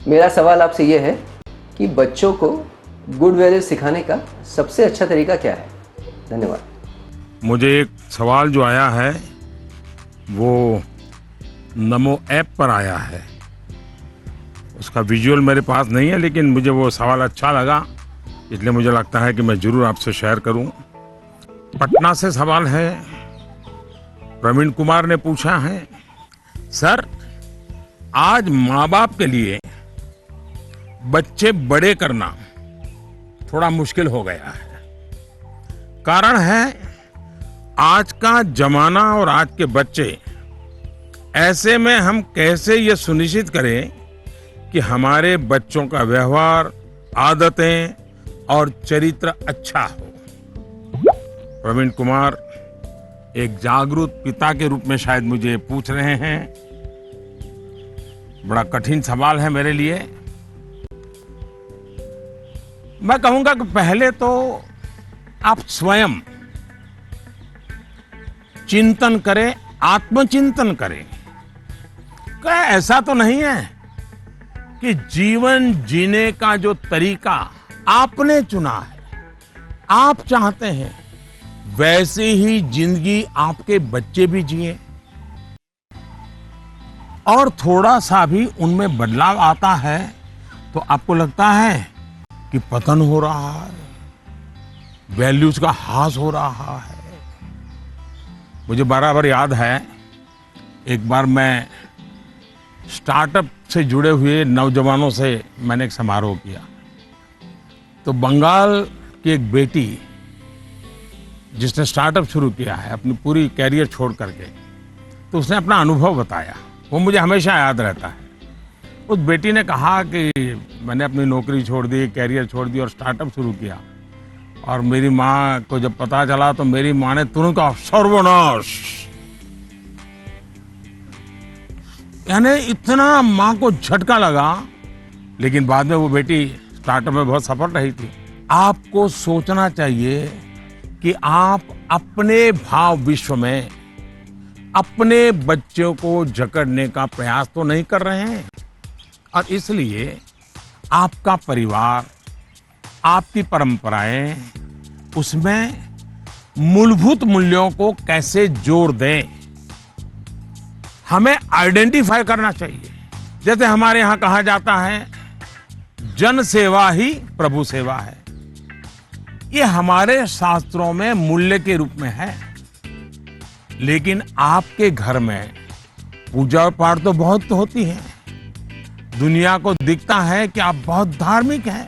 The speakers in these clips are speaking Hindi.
मेरा सवाल आपसे ये है कि बच्चों को गुड वैल्यूज सिखाने का सबसे अच्छा तरीका क्या है? धन्यवाद। मुझे एक सवाल जो आया है वो नमो ऐप पर आया है। उसका विजुअल मेरे पास नहीं है, लेकिन मुझे वो सवाल अच्छा लगा, इसलिए मुझे लगता है कि मैं जरूर आपसे शेयर करूं। पटना से सवाल है, प्रवीण कुमार ने पूछा है, सर आज माँ बाप के लिए बच्चे बड़े करना थोड़ा मुश्किल हो गया है। कारण है आज का जमाना और आज के बच्चे। ऐसे में हम कैसे ये सुनिश्चित करें कि हमारे बच्चों का व्यवहार, आदतें और चरित्र अच्छा हो। प्रवीण कुमार एक जागरूक पिता के रूप में शायद मुझे पूछ रहे हैं। बड़ा कठिन सवाल है मेरे लिए। मैं कहूंगा कि पहले तो आप स्वयं चिंतन करें, आत्मचिंतन करें। क्या ऐसा तो नहीं है कि जीवन जीने का जो तरीका आपने चुना है, आप चाहते हैं वैसे ही जिंदगी आपके बच्चे भी जिए और थोड़ा सा भी उनमें बदलाव आता है तो आपको लगता है कि पतन हो रहा है, वैल्यूज का ह्रास हो रहा है। मुझे बराबर याद है, एक बार मैं स्टार्टअप से जुड़े हुए नौजवानों से मैंने एक समारोह किया। तो बंगाल की एक बेटी जिसने स्टार्टअप शुरू किया है अपनी पूरी कैरियर छोड़ करके, तो उसने अपना अनुभव बताया, वो मुझे हमेशा याद रहता है। उस बेटी ने कहा कि मैंने अपनी नौकरी छोड़ दी, कैरियर छोड़ दी और स्टार्टअप शुरू किया, और मेरी माँ को जब पता चला तो मेरी माँ ने तुरंत कहा सर्वनाश। यानी इतना माँ को झटका लगा, लेकिन बाद में वो बेटी स्टार्टअप में बहुत सफल रही थी। आपको सोचना चाहिए कि आप अपने भाव विश्व में अपने बच्चों को जकड़ने का प्रयास तो नहीं कर रहे हैं, और इसलिए आपका परिवार, आपकी परंपराएं, उसमें मूलभूत मूल्यों को कैसे जोड़ दें, हमें आइडेंटिफाई करना चाहिए। जैसे हमारे यहां कहा जाता है जन सेवा ही प्रभु सेवा है। ये हमारे शास्त्रों में मूल्य के रूप में है, लेकिन आपके घर में पूजा पाठ तो बहुत होती है। दुनिया को दिखता है कि आप बहुत धार्मिक हैं,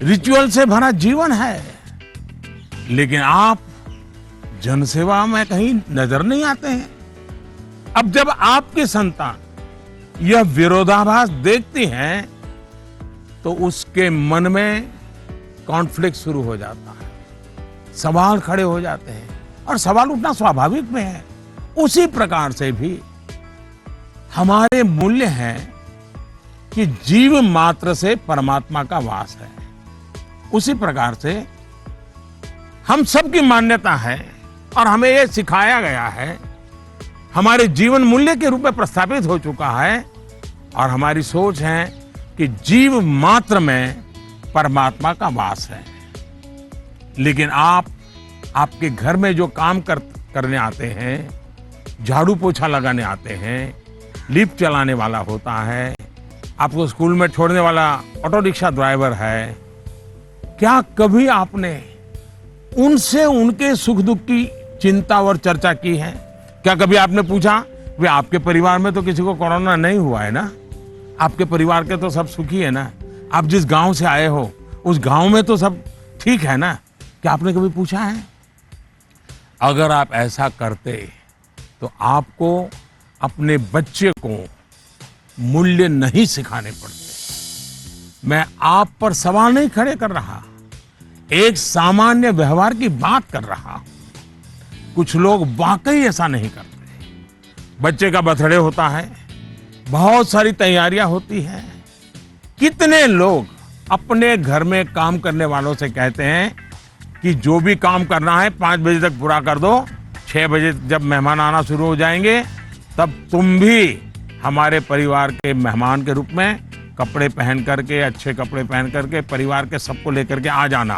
रिचुअल से भरा जीवन है, लेकिन आप जनसेवा में कहीं नजर नहीं आते हैं। अब जब आपकी संतान यह विरोधाभास देखती हैं तो उसके मन में कॉन्फ्लिक्ट शुरू हो जाता है, सवाल खड़े हो जाते हैं, और सवाल उठना स्वाभाविक में है। उसी प्रकार से भी हमारे मूल्य हैं कि जीव मात्र से परमात्मा का वास है। उसी प्रकार से हम सबकी मान्यता है और हमें यह सिखाया गया है, हमारे जीवन मूल्य के रूप में प्रस्थापित हो चुका है, और हमारी सोच है कि जीव मात्र में परमात्मा का वास है। लेकिन आपके घर में जो काम करने आते हैं, झाड़ू पोछा लगाने आते हैं, लिफ्ट चलाने वाला होता है, आपको स्कूल में छोड़ने वाला ऑटो रिक्शा ड्राइवर है, क्या कभी आपने उनसे उनके सुख दुख की चिंता और चर्चा की है? क्या कभी आपने पूछा वे आपके परिवार में तो किसी को कोरोना नहीं हुआ है ना, आपके परिवार के तो सब सुखी है ना, आप जिस गांव से आए हो उस गांव में तो सब ठीक है ना? क्या आपने कभी पूछा है? अगर आप ऐसा करते तो आपको अपने बच्चे को मूल्य नहीं सिखाने पड़ते। मैं आप पर सवाल नहीं खड़े कर रहा, एक सामान्य व्यवहार की बात कर रहा हूं। कुछ लोग वाकई ऐसा नहीं करते। बच्चे का बर्थडे होता है, बहुत सारी तैयारियां होती हैं। कितने लोग अपने घर में काम करने वालों से कहते हैं कि जो भी काम करना है 5 बजे तक पूरा कर दो, 6 बजे जब मेहमान आना शुरू हो जाएंगे तब तुम भी हमारे परिवार के मेहमान के रूप में कपड़े पहन करके, अच्छे कपड़े पहन करके परिवार के सबको लेकर के आ जाना।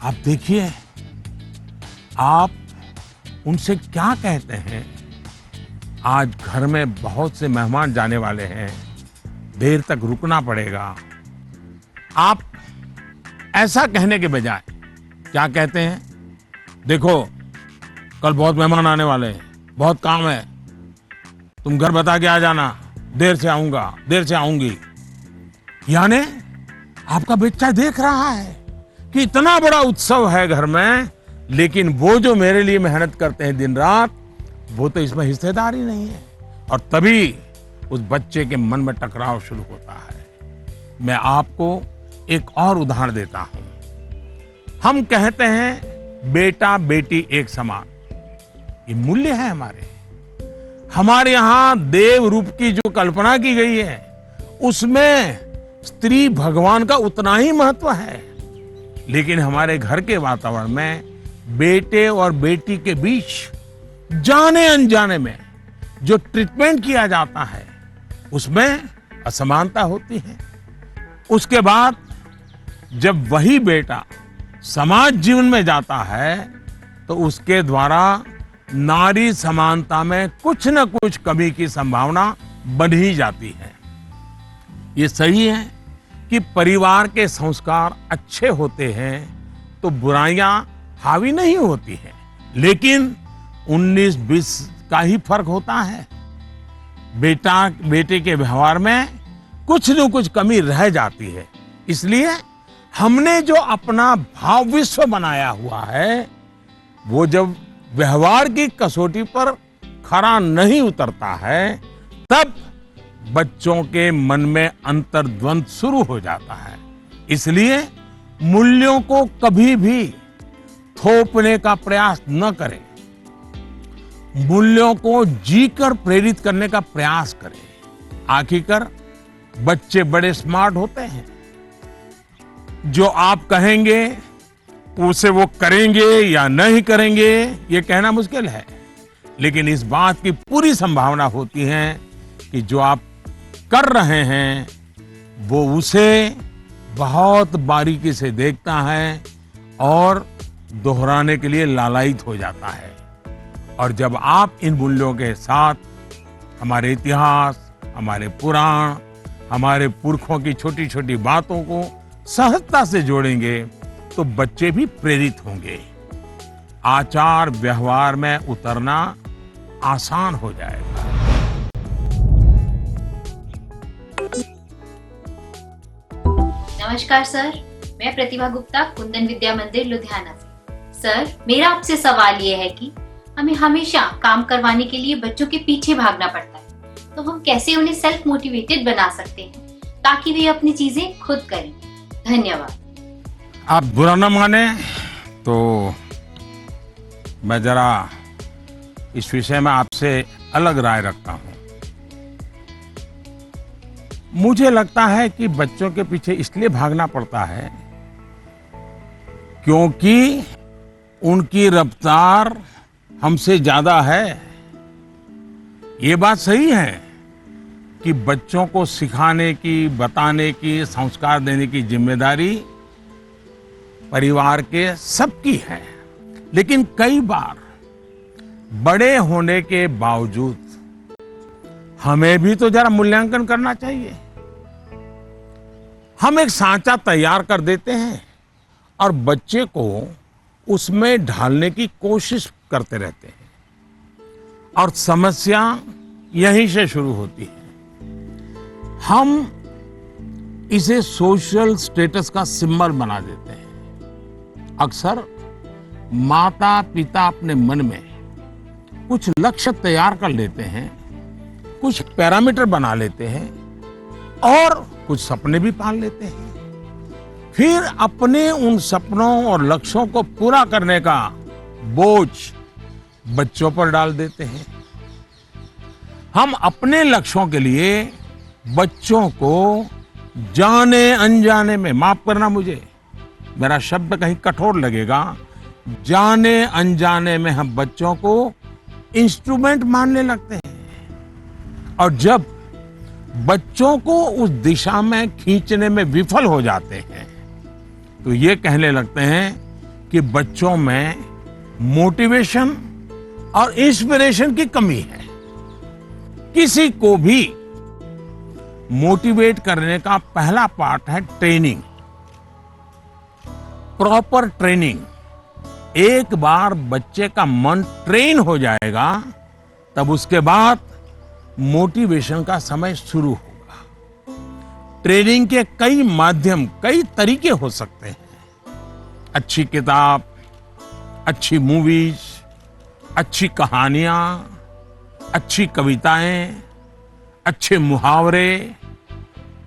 आप देखिए, आप उनसे क्या कहते हैं, आज घर में बहुत से मेहमान जाने वाले हैं, देर तक रुकना पड़ेगा। आप ऐसा कहने के बजाय क्या कहते हैं, देखो कल बहुत मेहमान आने वाले हैं, बहुत काम है, तुम घर बता के आ जाना, देर से आऊंगा, देर से आऊंगी। यानी आपका बच्चा देख रहा है कि इतना बड़ा उत्सव है घर में, लेकिन वो जो मेरे लिए मेहनत करते हैं दिन रात, वो तो इसमें हिस्सेदार ही नहीं है। और तभी उस बच्चे के मन में टकराव शुरू होता है। मैं आपको एक और उदाहरण देता हूं। हम कहते हैं बेटा बेटी एक समान, ये मूल्य है हमारे यहां देव रूप की जो कल्पना की गई है, उसमें स्त्री भगवान का उतना ही महत्व है। लेकिन हमारे घर के वातावरण में बेटे और बेटी के बीच जाने अनजाने में जो ट्रीटमेंट किया जाता है, उसमें असमानता होती है। उसके बाद जब वही बेटा समाज जीवन में जाता है, तो उसके द्वारा नारी समानता में कुछ न कुछ कमी की संभावना बन ही जाती है। ये सही है कि परिवार के संस्कार अच्छे होते हैं तो बुराइयां हावी नहीं होती हैं, लेकिन 19-20 का ही फर्क होता है। बेटा बेटे के व्यवहार में कुछ न कुछ कमी रह जाती है। इसलिए हमने जो अपना भाव विश्व बनाया हुआ है, वो जब व्यवहार की कसौटी पर खरा नहीं उतरता है, तब बच्चों के मन में अंतर्द्वंद शुरू हो जाता है। इसलिए मूल्यों को कभी भी थोपने का प्रयास न करें, मूल्यों को जीकर प्रेरित करने का प्रयास करें। आखिरकार बच्चे बड़े स्मार्ट होते हैं, जो आप कहेंगे उसे वो करेंगे या नहीं करेंगे, ये कहना मुश्किल है। लेकिन इस बात की पूरी संभावना होती है कि जो आप कर रहे हैं, वो उसे बहुत बारीकी से देखता है और दोहराने के लिए लालायित हो जाता है। और जब आप इन मूल्यों के साथ हमारे इतिहास, हमारे पुराण, हमारे पुरखों की छोटी छोटी बातों को सहजता से जोड़ेंगे, तो बच्चे भी प्रेरित होंगे। आचार व्यवहार में उतरना आसान हो जाएगा। नमस्कार सर, मैं प्रतिभा गुप्ता, कुंदन विद्या मंदिर लुधियाना से। सर, मेरा आपसे सवाल ये है कि हमें हमेशा काम करवाने के लिए बच्चों के पीछे भागना पड़ता है, तो हम कैसे उन्हें सेल्फ मोटिवेटेड बना सकते हैं ताकि वे अपनी चीजें खुद करें? धन्यवाद। आप बुरा न माने तो मैं जरा इस विषय में आपसे अलग राय रखता हूं। मुझे लगता है कि बच्चों के पीछे इसलिए भागना पड़ता है क्योंकि उनकी रफ्तार हमसे ज्यादा है। ये बात सही है कि बच्चों को सिखाने की, बताने की, संस्कार देने की जिम्मेदारी परिवार के सबकी है। लेकिन कई बार बड़े होने के बावजूद हमें भी तो जरा मूल्यांकन करना चाहिए। हम एक सांचा तैयार कर देते हैं और बच्चे को उसमें ढालने की कोशिश करते रहते हैं, और समस्या यहीं से शुरू होती है। हम इसे सोशल स्टेटस का सिंबल बना देते हैं। अक्सर माता पिता अपने मन में कुछ लक्ष्य तैयार कर लेते हैं, कुछ पैरामीटर बना लेते हैं और कुछ सपने भी पाल लेते हैं। फिर अपने उन सपनों और लक्ष्यों को पूरा करने का बोझ बच्चों पर डाल देते हैं। हम अपने लक्ष्यों के लिए बच्चों को जाने अनजाने में, माफ करना मुझे, मेरा शब्द कहीं कठोर लगेगा, जाने अनजाने में हम बच्चों को इंस्ट्रूमेंट मानने लगते हैं। और जब बच्चों को उस दिशा में खींचने में विफल हो जाते हैं तो ये कहने लगते हैं कि बच्चों में मोटिवेशन और इंस्पिरेशन की कमी है। किसी को भी मोटिवेट करने का पहला पार्ट है ट्रेनिंग, प्रॉपर ट्रेनिंग। एक बार बच्चे का मन ट्रेन हो जाएगा तब उसके बाद मोटिवेशन का समय शुरू होगा। ट्रेनिंग के कई माध्यम, कई तरीके हो सकते हैं। अच्छी किताब, अच्छी मूवीज, अच्छी कहानियां, अच्छी कविताएं, अच्छे मुहावरे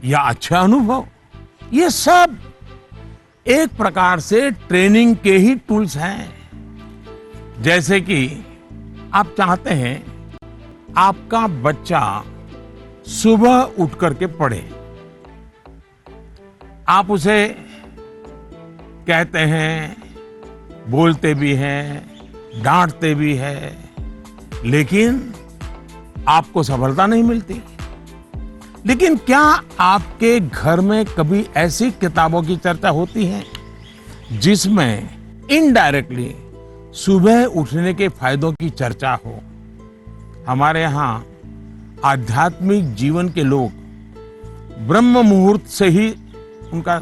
या अच्छा अनुभव, ये सब एक प्रकार से ट्रेनिंग के ही टूल्स हैं। जैसे कि आप चाहते हैं आपका बच्चा सुबह उठ करके पढ़े, आप उसे कहते हैं, बोलते भी हैं, डांटते भी हैं, लेकिन आपको सफलता नहीं मिलती। लेकिन क्या आपके घर में कभी ऐसी किताबों की चर्चा होती है जिसमें इनडायरेक्टली सुबह उठने के फायदों की चर्चा हो? हमारे यहाँ आध्यात्मिक जीवन के लोग ब्रह्म मुहूर्त से ही उनका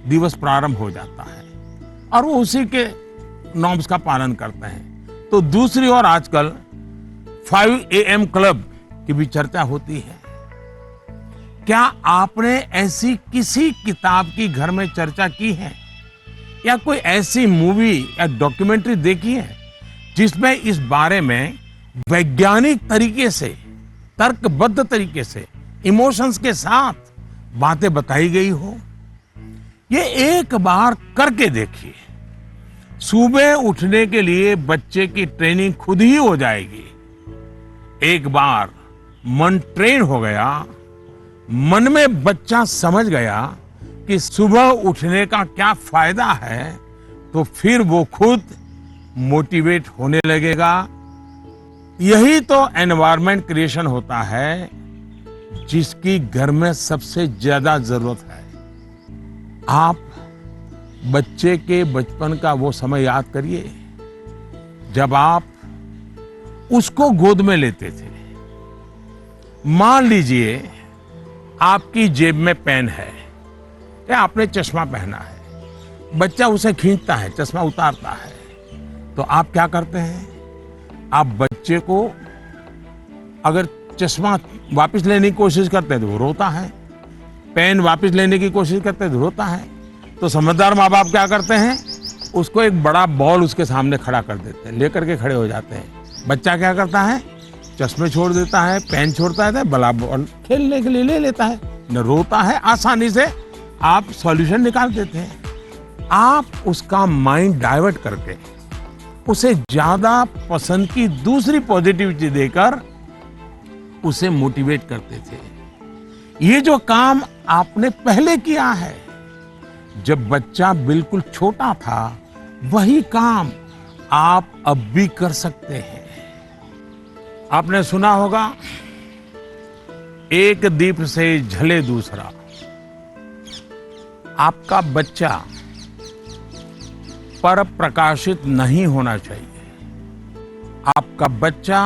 दिवस प्रारंभ हो जाता है और वो उसी के नॉर्म्स का पालन करते हैं। तो दूसरी ओर आजकल 5 AM क्लब की भी चर्चा होती है। क्या आपने ऐसी किसी किताब की घर में चर्चा की है या कोई ऐसी मूवी या डॉक्यूमेंट्री देखी है जिसमें इस बारे में वैज्ञानिक तरीके से, तर्कबद्ध तरीके से, इमोशंस के साथ बातें बताई गई हो? ये एक बार करके देखिए। सुबह उठने के लिए बच्चे की ट्रेनिंग खुद ही हो जाएगी। एक बार मन ट्रेन हो गया, मन में बच्चा समझ गया कि सुबह उठने का क्या फायदा है, तो फिर वो खुद मोटिवेट होने लगेगा। यही तो एनवायरनमेंट क्रिएशन होता है जिसकी घर में सबसे ज्यादा जरूरत है। आप बच्चे के बचपन का वो समय याद करिए जब आप उसको गोद में लेते थे। मान लीजिए आपकी जेब में पेन है या आपने चश्मा पहना है, बच्चा उसे खींचता है, चश्मा उतारता है, तो आप क्या करते हैं? आप बच्चे को अगर चश्मा वापस लेने की कोशिश करते हैं तो वो रोता है, पेन वापस लेने की कोशिश करते हैं तो रोता है। तो समझदार माँ बाप क्या करते हैं? उसको एक बड़ा बॉल उसके सामने खड़ा कर देते हैं, लेकर के खड़े हो जाते हैं। बच्चा क्या करता है? चश्मे छोड़ देता है, पेन छोड़ता है, बड़ा बॉल खेलने के लिए ले लेता है, न रोता है। आसानी से आप सॉल्यूशन निकाल देते हैं। आप उसका माइंड डाइवर्ट करके उसे ज्यादा पसंद की दूसरी पॉजिटिविटी देकर उसे मोटिवेट करते थे। ये जो काम आपने पहले किया है जब बच्चा बिल्कुल छोटा था, वही काम आप अब भी कर सकते हैं। आपने सुना होगा, एक दीप से जले दूसरा। आपका बच्चा पर प्रकाशित नहीं होना चाहिए। आपका बच्चा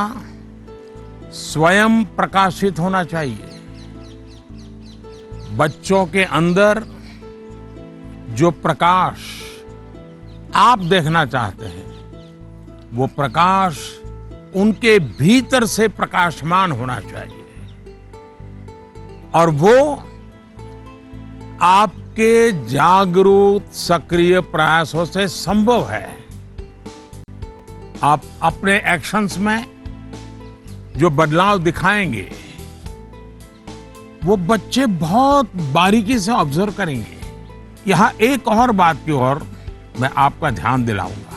स्वयं प्रकाशित होना चाहिए। बच्चों के अंदर जो प्रकाश आप देखना चाहते हैं, वो प्रकाश उनके भीतर से प्रकाशमान होना चाहिए और वो आपके जागरूक सक्रिय प्रयासों से संभव है। आप अपने एक्शंस में जो बदलाव दिखाएंगे वो बच्चे बहुत बारीकी से ऑब्जर्व करेंगे। यहां एक और बात की ओर मैं आपका ध्यान दिलाऊंगा।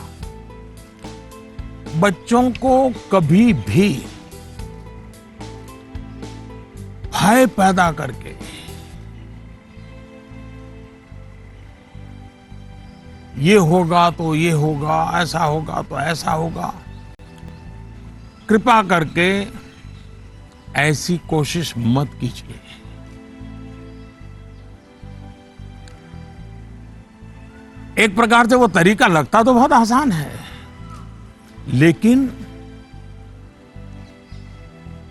बच्चों को कभी भी भय पैदा करके ये होगा तो ये होगा, ऐसा होगा तो ऐसा होगा, कृपा करके ऐसी कोशिश मत कीजिए। एक प्रकार से वो तरीका लगता तो बहुत आसान है, लेकिन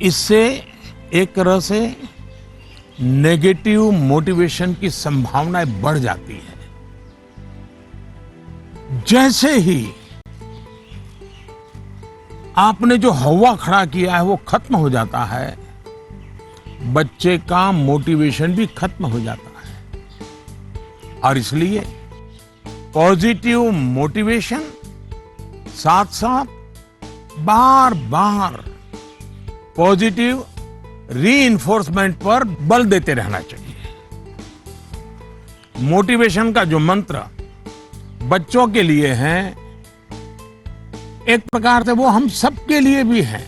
इससे एक तरह से नेगेटिव मोटिवेशन की संभावनाएं बढ़ जाती है। जैसे ही आपने जो हवा खड़ा किया है वो खत्म हो जाता है, बच्चे का मोटिवेशन भी खत्म हो जाता है। और इसलिए पॉजिटिव मोटिवेशन साथ साथ बार बार पॉजिटिव रीइंफोर्समेंट पर बल देते रहना चाहिए। मोटिवेशन का जो मंत्र बच्चों के लिए है, एक प्रकार से वो हम सबके लिए भी है,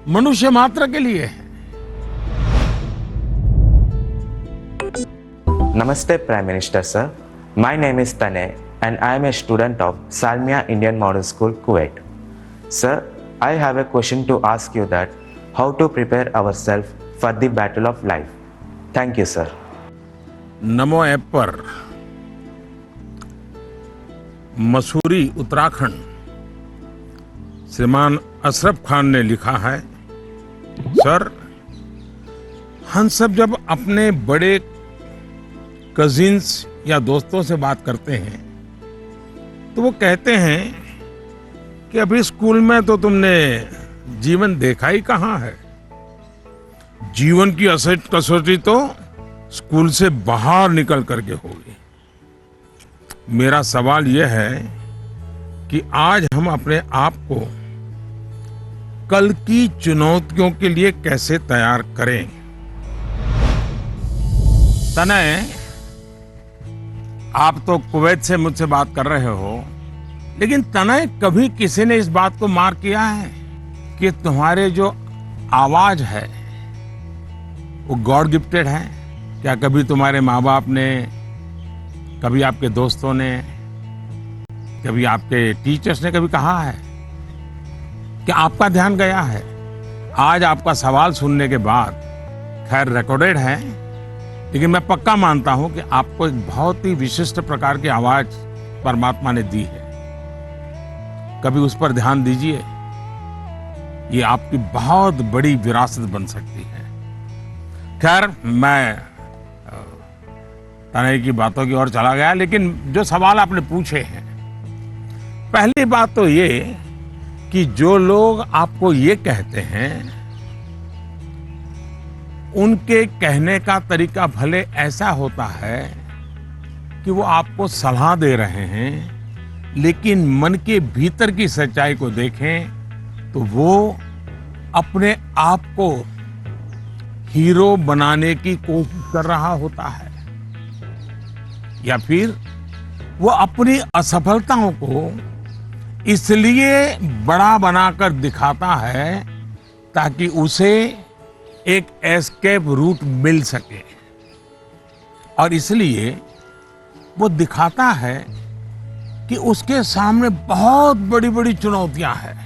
मनुष्य मात्र के लिए है। Namaste Prime Minister sir, my name is Tanay and I am a student of Salmia Indian Model School, Kuwait. Sir, I have a question to ask you that how to prepare ourselves for the battle of life. Thank you sir. NaMo app पर मसूरी उत्तराखंड श्रीमान अशरफ खान ने लिखा है, सर हम सब जब अपने बड़े कजिन्स या दोस्तों से बात करते हैं तो वो कहते हैं कि अभी स्कूल में तो तुमने जीवन देखा ही कहाँ है, जीवन की असली कसौटी तो स्कूल से बाहर निकल करके होगी। मेरा सवाल यह है कि आज हम अपने आप को कल की चुनौतियों के लिए कैसे तैयार करें। तनय, आप तो कुवैत से मुझसे बात कर रहे हो, लेकिन तनय कभी किसी ने इस बात को मार्क किया है कि तुम्हारे जो आवाज है वो गॉड गिफ्टेड है? क्या कभी तुम्हारे माँ बाप ने, कभी आपके दोस्तों ने, कभी आपके टीचर्स ने कभी कहा है कि आपका ध्यान गया है? आज आपका सवाल सुनने के बाद, खैर रिकॉर्डेड है, लेकिन मैं पक्का मानता हूं कि आपको एक बहुत ही विशिष्ट प्रकार की आवाज परमात्मा ने दी है। कभी उस पर ध्यान दीजिए, ये आपकी बहुत बड़ी विरासत बन सकती है। खैर, मैं तनय की बातों की ओर चला गया, लेकिन जो सवाल आपने पूछे हैं, पहली बात तो ये कि जो लोग आपको ये कहते हैं, उनके कहने का तरीका भले ऐसा होता है कि वो आपको सलाह दे रहे हैं, लेकिन मन के भीतर की सच्चाई को देखें तो वो अपने आप को हीरो बनाने की कोशिश कर रहा होता है, या फिर वो अपनी असफलताओं को इसलिए बड़ा बनाकर दिखाता है ताकि उसे एक एस्केप रूट मिल सके, और इसलिए वो दिखाता है कि उसके सामने बहुत बड़ी बड़ी चुनौतियां हैं।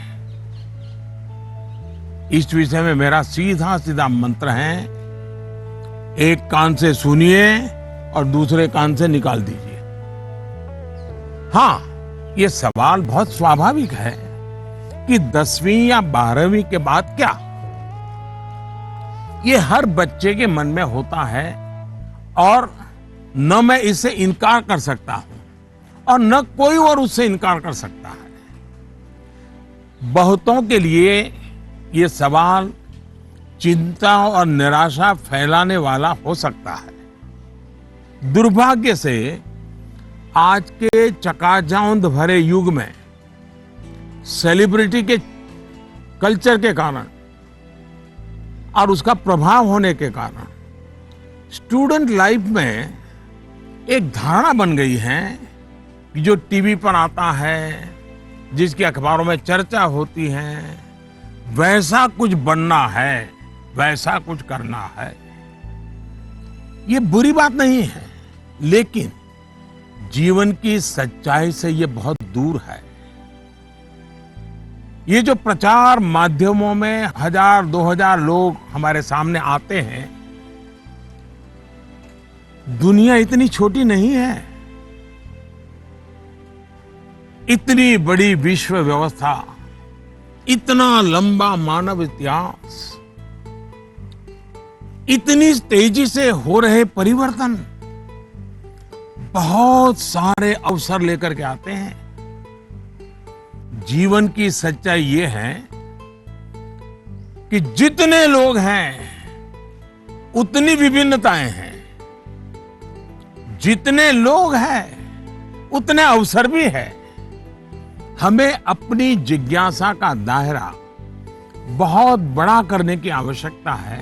इस विषय में मेरा सीधा सीधा मंत्र है, एक कान से सुनिए और दूसरे कान से निकाल दीजिए। हाँ, ये सवाल बहुत स्वाभाविक है कि 10वीं या 12वीं के बाद क्या, ये हर बच्चे के मन में होता है, और न मैं इससे इनकार कर सकता हूं और न कोई और उससे इनकार कर सकता है। बहुतों के लिए ये सवाल चिंता और निराशा फैलाने वाला हो सकता है। दुर्भाग्य से आज के चकाचौंध भरे युग में सेलिब्रिटी के कल्चर के कारण और उसका प्रभाव होने के कारण स्टूडेंट लाइफ में एक धारणा बन गई है कि जो टीवी पर आता है, जिसकी अखबारों में चर्चा होती है, वैसा कुछ बनना है, वैसा कुछ करना है। ये बुरी बात नहीं है, लेकिन जीवन की सच्चाई से ये बहुत दूर है। ये जो प्रचार माध्यमों में 1000-2000 लोग हमारे सामने आते हैं, दुनिया इतनी छोटी नहीं है। इतनी बड़ी विश्व व्यवस्था, इतना लंबा मानव इतिहास, इतनी तेजी से हो रहे परिवर्तन बहुत सारे अवसर लेकर के आते हैं। जीवन की सच्चाई ये है कि जितने लोग हैं उतनी विभिन्नताएं हैं, जितने लोग हैं उतने अवसर भी है। हमें अपनी जिज्ञासा का दायरा बहुत बड़ा करने की आवश्यकता है,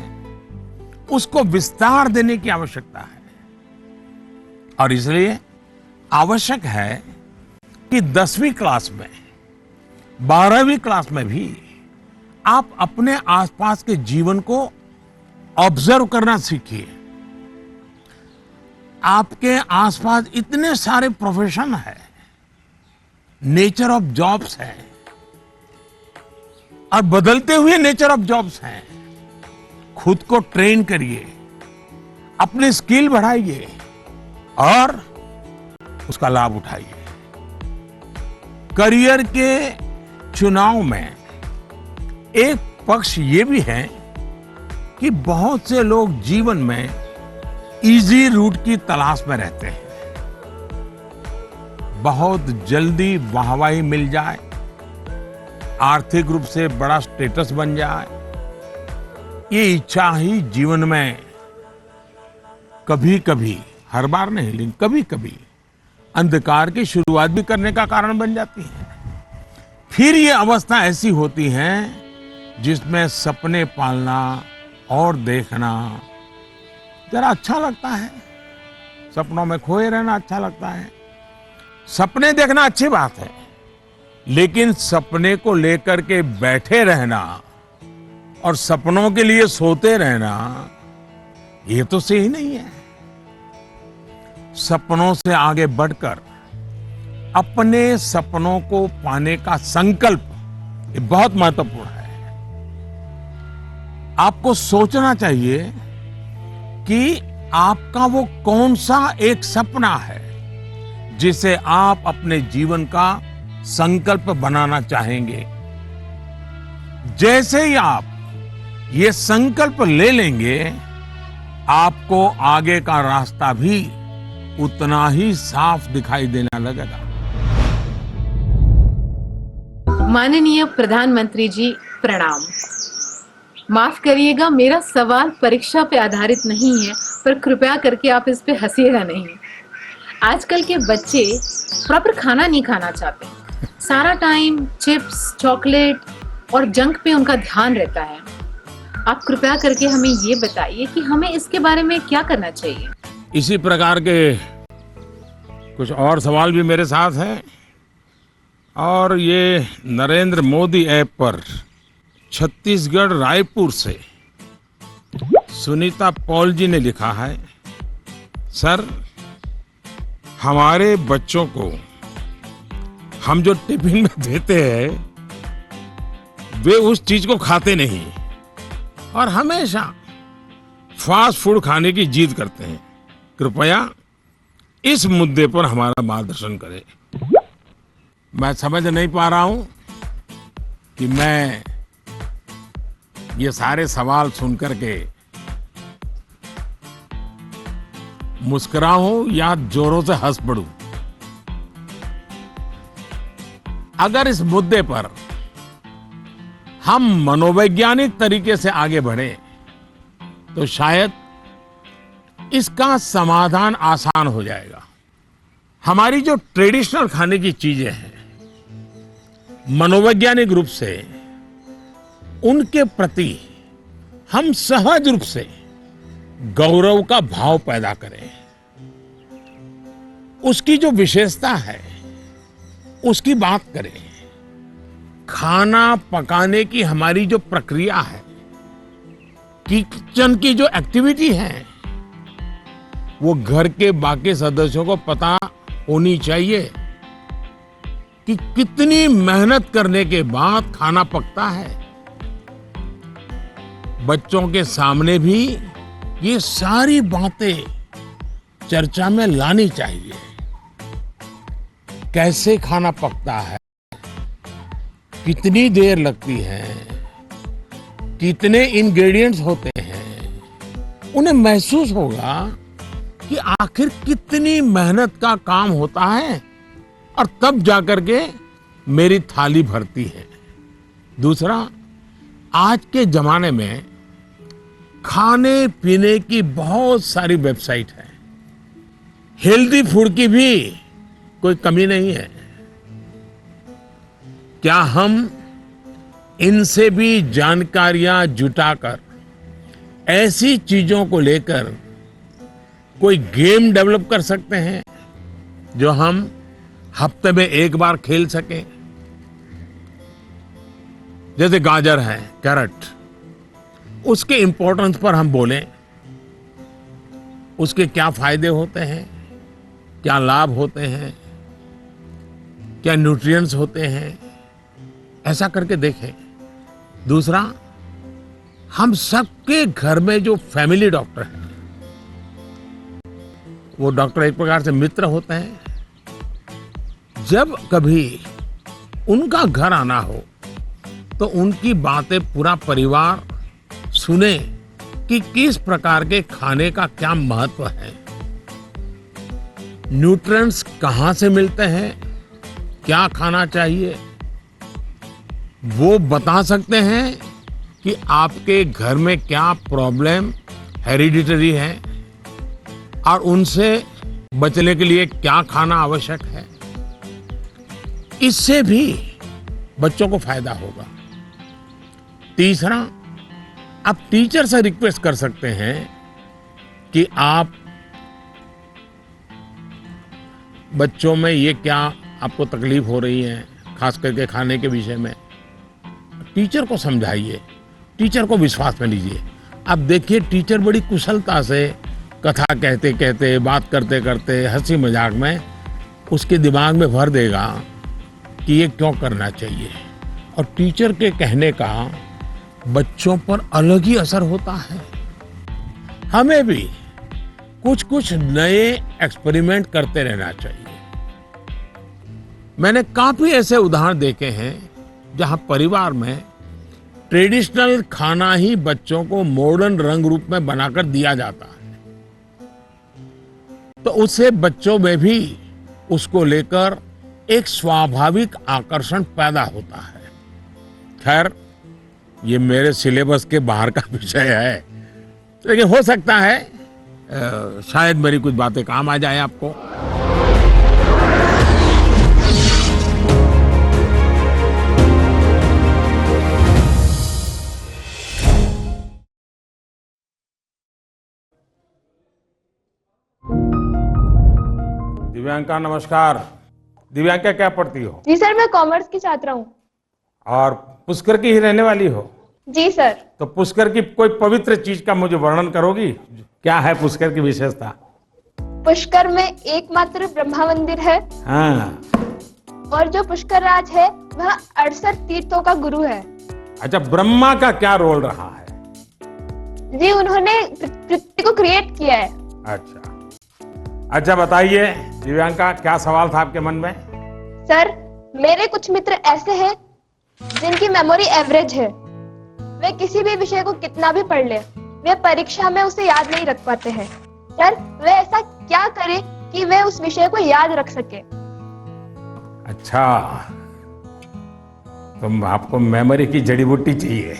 उसको विस्तार देने की आवश्यकता है। और इसलिए आवश्यक है कि 10वीं क्लास में, 12वीं क्लास में भी आप अपने आसपास के जीवन को ऑब्जर्व करना सीखिए। आपके आसपास इतने सारे प्रोफेशन है, नेचर ऑफ जॉब्स है और बदलते हुए नेचर ऑफ जॉब्स हैं। खुद को ट्रेन करिए, अपनी स्किल बढ़ाइए और उसका लाभ उठाइए। करियर के चुनाव में एक पक्ष ये भी है कि बहुत से लोग जीवन में इजी रूट की तलाश में रहते हैं। बहुत जल्दी वाहवाही मिल जाए, आर्थिक रूप से बड़ा स्टेटस बन जाए, ये इच्छा ही जीवन में कभी कभी, हर बार नहीं लेकिन कभी कभी अंधकार की शुरुआत भी करने का कारण बन जाती है। फिर ये अवस्था ऐसी होती है जिसमें सपने पालना और देखना जरा अच्छा लगता है। सपनों में खोए रहना अच्छा लगता है। सपने देखना अच्छी बात है, लेकिन सपने को लेकर के बैठे रहना और सपनों के लिए सोते रहना, ये तो सही नहीं है। सपनों से आगे बढ़कर अपने सपनों को पाने का संकल्प, ये बहुत महत्वपूर्ण है। आपको सोचना चाहिए कि आपका वो कौन सा एक सपना है जिसे आप अपने जीवन का संकल्प बनाना चाहेंगे। जैसे ही आप ये संकल्प ले लेंगे, आपको आगे का रास्ता भी उतना ही साफ दिखाई देने लगेगा। माननीय प्रधानमंत्री जी प्रणाम। माफ करिएगा, मेरा सवाल परीक्षा पे आधारित नहीं है, पर कृपया करके आप इस पे हंसिएगा नहीं। आजकल के बच्चे प्रॉपर खाना नहीं खाना चाहते, सारा टाइम चिप्स, चॉकलेट और जंक पे उनका ध्यान रहता है। आप कृपया करके हमें ये बताइए कि हमें इसके बारे में क्या करना चाहिए। इसी प्रकार के कुछ और सवाल भी मेरे साथ हैं, और ये नरेंद्र मोदी ऐप पर छत्तीसगढ़ रायपुर से सुनीता पॉल जी ने लिखा है, सर हमारे बच्चों को हम जो टिफिन में देते हैं वे उस चीज को खाते नहीं और हमेशा फास्ट फूड खाने की जिद करते हैं। कृपया इस मुद्दे पर हमारा मार्गदर्शन करें। मैं समझ नहीं पा रहा हूं कि मैं ये सारे सवाल सुनकर के मुस्कुराऊं या जोरों से हंस पड़ूं। अगर इस मुद्दे पर हम मनोवैज्ञानिक तरीके से आगे बढ़े तो शायद इसका समाधान आसान हो जाएगा। हमारी जो ट्रेडिशनल खाने की चीजें हैं, मनोवैज्ञानिक रूप से उनके प्रति हम सहज रूप से गौरव का भाव पैदा करें। उसकी जो विशेषता है उसकी बात करें। खाना पकाने की हमारी जो प्रक्रिया है, किचन की जो एक्टिविटी है, वो घर के बाकी सदस्यों को पता होनी चाहिए। कि कितनी मेहनत करने के बाद खाना पकता है। बच्चों के सामने भी ये सारी बातें चर्चा में लानी चाहिए। कैसे खाना पकता है, कितनी देर लगती है, कितने इंग्रेडिएंट्स होते हैं, उन्हें महसूस होगा कि आखिर कितनी मेहनत का काम होता है और तब जाकर के मेरी थाली भरती है। दूसरा, आज के जमाने में खाने पीने की बहुत सारी वेबसाइट है, हेल्दी फूड की भी कोई कमी नहीं है। क्या हम इनसे भी जानकारियां जुटाकर ऐसी चीजों को लेकर कोई गेम डेवलप कर सकते हैं जो हम हफ्ते में एक बार खेल सकें? जैसे गाजर है, कैरेट, उसके इंपॉर्टेंस पर हम बोलें, उसके क्या फायदे होते हैं, क्या लाभ होते हैं, क्या न्यूट्रिएंट्स होते हैं, ऐसा करके देखें। दूसरा, हम सबके घर में जो फैमिली डॉक्टर हैं, वो डॉक्टर एक प्रकार से मित्र होते हैं। जब कभी उनका घर आना हो तो उनकी बातें पूरा परिवार सुने कि किस प्रकार के खाने का क्या महत्व है, न्यूट्रिएंट्स कहां से मिलते हैं, क्या खाना चाहिए, वो बता सकते हैं कि आपके घर में क्या प्रॉब्लम हेरिडिटरी है और उनसे बचने के लिए क्या खाना आवश्यक है। इससे भी बच्चों को फायदा होगा। तीसरा, आप टीचर से रिक्वेस्ट कर सकते हैं कि आप बच्चों में ये क्या आपको तकलीफ हो रही है, खास करके खाने के विषय में, टीचर को समझाइए, टीचर को विश्वास में लीजिए। अब देखिए, टीचर बड़ी कुशलता से कथा कहते कहते, बात करते करते, हंसी मजाक में उसके दिमाग में भर देगा कि ये क्यों करना चाहिए। और टीचर के कहने का बच्चों पर अलग ही असर होता है। हमें भी कुछ कुछ नए एक्सपेरिमेंट करते रहना चाहिए। मैंने काफी ऐसे उदाहरण देखे हैं जहां परिवार में ट्रेडिशनल खाना ही बच्चों को मॉडर्न रंग रूप में बनाकर दिया जाता है, तो उससे बच्चों में भी उसको लेकर एक स्वाभाविक आकर्षण पैदा होता है। खैर, ये मेरे सिलेबस के बाहर का विषय है, लेकिन हो सकता है शायद मेरी कुछ बातें काम आ जाए आपको। दिव्यांका, नमस्कार। दिव्यांका, क्या पढ़ती हो? जी सर, मैं कॉमर्स की छात्रा हूँ। और पुष्कर की ही रहने वाली हो? जी सर। तो पुष्कर की कोई पवित्र चीज का मुझे वर्णन करोगी? क्या है पुष्कर की विशेषता? पुष्कर में एकमात्र ब्रह्मा मंदिर है। हाँ। और जो पुष्कर राज है वह 68 तीर्थों का गुरु है। अच्छा, ब्रह्मा का क्या रोल रहा है? जी, उन्होंने पृथ्वी को क्रिएट किया है। अच्छा बताइए दिव्यांका, क्या सवाल था आपके मन में? सर, मेरे कुछ मित्र ऐसे हैं जिनकी मेमोरी एवरेज है। वे किसी भी विषय को कितना भी पढ़ ले, वे परीक्षा में उसे याद नहीं रख पाते हैं। सर, वे ऐसा क्या करें कि वे उस विषय को याद रख सके? अच्छा, तो आपको मेमोरी की जड़ी बूटी चाहिए।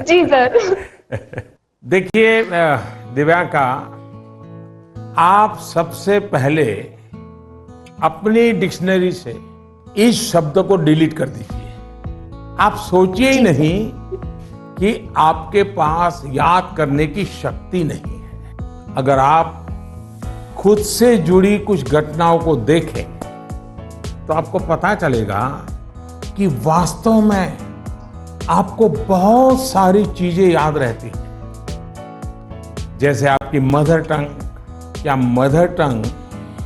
जी सर। देखिए दिव्यांका, आप सबसे पहले अपनी डिक्शनरी से इस शब्द को डिलीट कर दीजिए। आप सोचिए ही नहीं कि आपके पास याद करने की शक्ति नहीं है। अगर आप खुद से जुड़ी कुछ घटनाओं को देखें तो आपको पता चलेगा कि वास्तव में आपको बहुत सारी चीजें याद रहती हैं। जैसे आपकी मदर टंग, या मदर टंग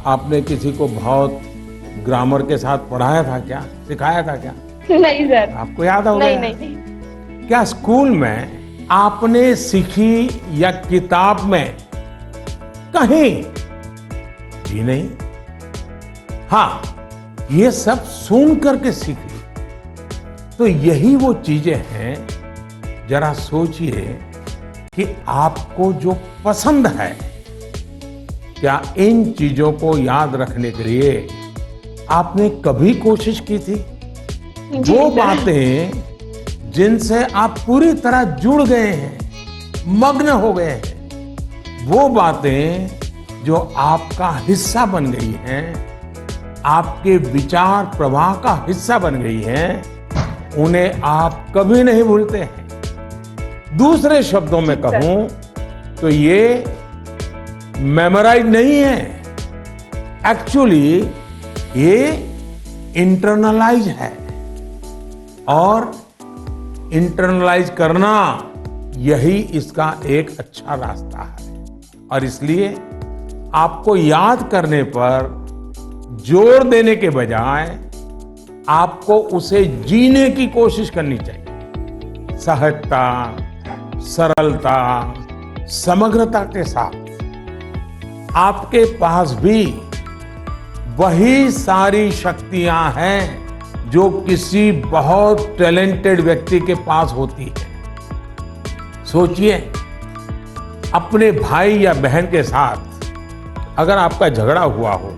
आपने किसी को बहुत ग्रामर के साथ पढ़ाया था क्या, सिखाया था क्या? नहीं सर। आपको याद हो नहीं गया? नहीं। क्या स्कूल में आपने सीखी या किताब में कहीं भी नहीं? हाँ, ये सब सुन करके सीखी। तो यही वो चीजें हैं, जरा सोचिए कि आपको जो पसंद है, क्या इन चीजों को याद रखने के लिए आपने कभी कोशिश की थी? वो बातें जिनसे आप पूरी तरह जुड़ गए हैं, मग्न हो गए हैं, वो बातें जो आपका हिस्सा बन गई हैं, आपके विचार प्रवाह का हिस्सा बन गई हैं, उन्हें आप कभी नहीं भूलते हैं। दूसरे शब्दों में कहूं तो ये मेमोराइज नहीं है, एक्चुअली ये इंटरनलाइज है। और इंटरनलाइज करना यही इसका एक अच्छा रास्ता है। और इसलिए आपको याद करने पर जोर देने के बजाय आपको उसे जीने की कोशिश करनी चाहिए, सहजता, सरलता, समग्रता के साथ। आपके पास भी वही सारी शक्तियां हैं जो किसी बहुत टैलेंटेड व्यक्ति के पास होती है। सोचिए, अपने भाई या बहन के साथ अगर आपका झगड़ा हुआ हो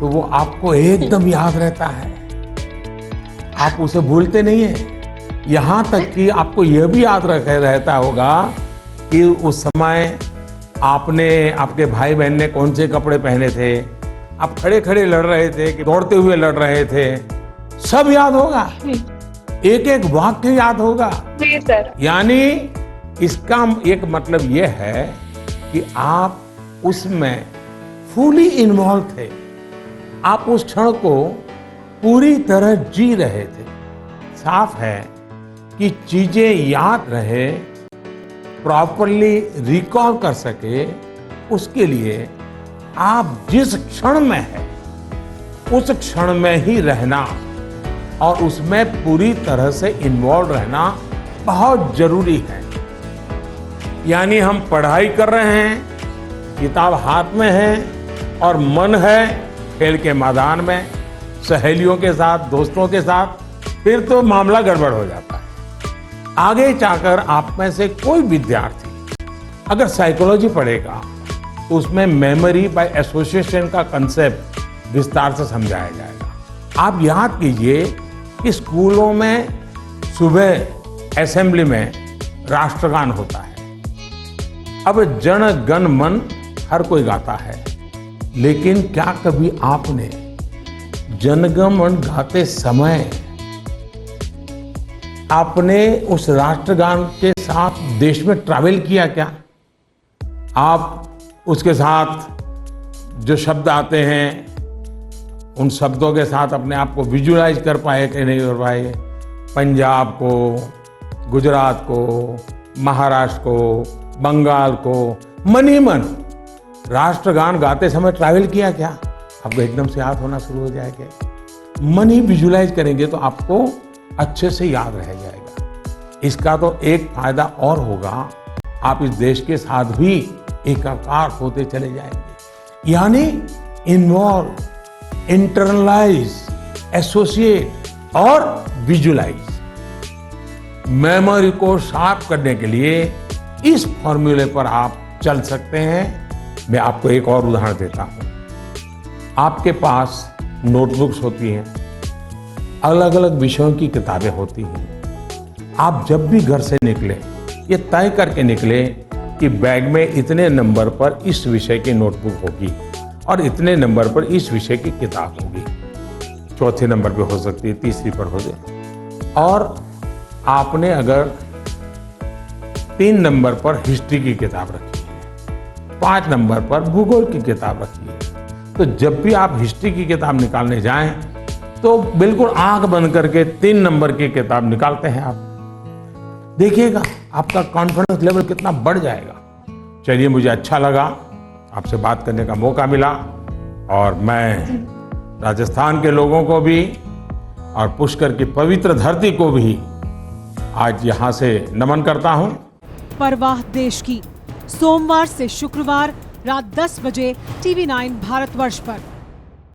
तो वो आपको एकदम याद रहता है, आप उसे भूलते नहीं है। यहां तक कि आपको यह भी याद रहता होगा कि उस समय आपने, आपके भाई बहन ने कौन से कपड़े पहने थे, आप खड़े खड़े लड़ रहे थे कि दौड़ते हुए लड़ रहे थे, सब याद होगा, एक एक वाक्य याद होगा। जी सर। यानी इसका एक मतलब यह है कि आप उसमें फुली इन्वॉल्व थे, आप उस क्षण को पूरी तरह जी रहे थे। साफ है कि चीजें याद रहे, प्रॉपरली रिकॉल कर सके, उसके लिए आप जिस क्षण में हैं उस क्षण में ही रहना और उसमें पूरी तरह से इन्वॉल्व रहना बहुत जरूरी है। यानी हम पढ़ाई कर रहे हैं, किताब हाथ में है और मन है खेल के मैदान में, सहेलियों के साथ, दोस्तों के साथ, फिर तो मामला गड़बड़ हो जाता है। आगे जाकर आप में से कोई विद्यार्थी अगर साइकोलॉजी पढ़ेगा तो उसमें मेमोरी बाय एसोसिएशन का कंसेप्ट विस्तार से समझाया जाएगा। आप याद कीजिए कि स्कूलों में सुबह असेंबली में राष्ट्रगान होता है। अब जन गण मन हर कोई गाता है, लेकिन क्या कभी आपने जनगण मन गाते समय आपने उस राष्ट्रगान के साथ देश में ट्रैवल किया क्या? आप उसके साथ जो शब्द आते हैं उन शब्दों के साथ अपने आप को विजुअलाइज कर पाए कि नहीं कर पाए? पंजाब को, गुजरात को, महाराष्ट्र को, बंगाल को मन ही मन राष्ट्रगान गाते समय ट्रैवल किया क्या? आपको एकदम से याद होना शुरू हो जाएगा। मन ही विजुअलाइज करेंगे तो आपको अच्छे से याद रह जाएगा। इसका तो एक फायदा और होगा, आप इस देश के साथ भी एकाकार होते चले जाएंगे। यानी इन्वॉल्व, इंटरनलाइज, एसोसिएट और विजुअलाइज। मेमोरी को शार्प करने के लिए इस फॉर्मूले पर आप चल सकते हैं। मैं आपको एक और उदाहरण देता हूं। आपके पास नोटबुक्स होती हैं, अलग अलग विषयों की किताबें होती हैं। आप जब भी घर से निकले, ये तय करके निकले कि बैग में इतने नंबर पर इस विषय की नोटबुक होगी और इतने नंबर पर इस विषय की किताब होगी। चौथे नंबर पे हो सकती है, तीसरी पर हो जाए। और आपने अगर 3 नंबर पर हिस्ट्री की किताब रखी है, 5 नंबर पर भूगोल की किताब रखी है, तो जब भी आप हिस्ट्री की किताब निकालने जाएं तो बिल्कुल आंख बंद करके 3 नंबर की किताब निकालते हैं आप। देखिएगा आपका कॉन्फिडेंस लेवल कितना बढ़ जाएगा। चलिए, मुझे अच्छा लगा, आपसे बात करने का मौका मिला और मैं राजस्थान के लोगों को भी और पुष्कर की पवित्र धरती को भी आज यहाँ से नमन करता हूँ। परवाह देश की, सोमवार से शुक्रवार रात 10 बजे TV9 भारतवर्ष पर।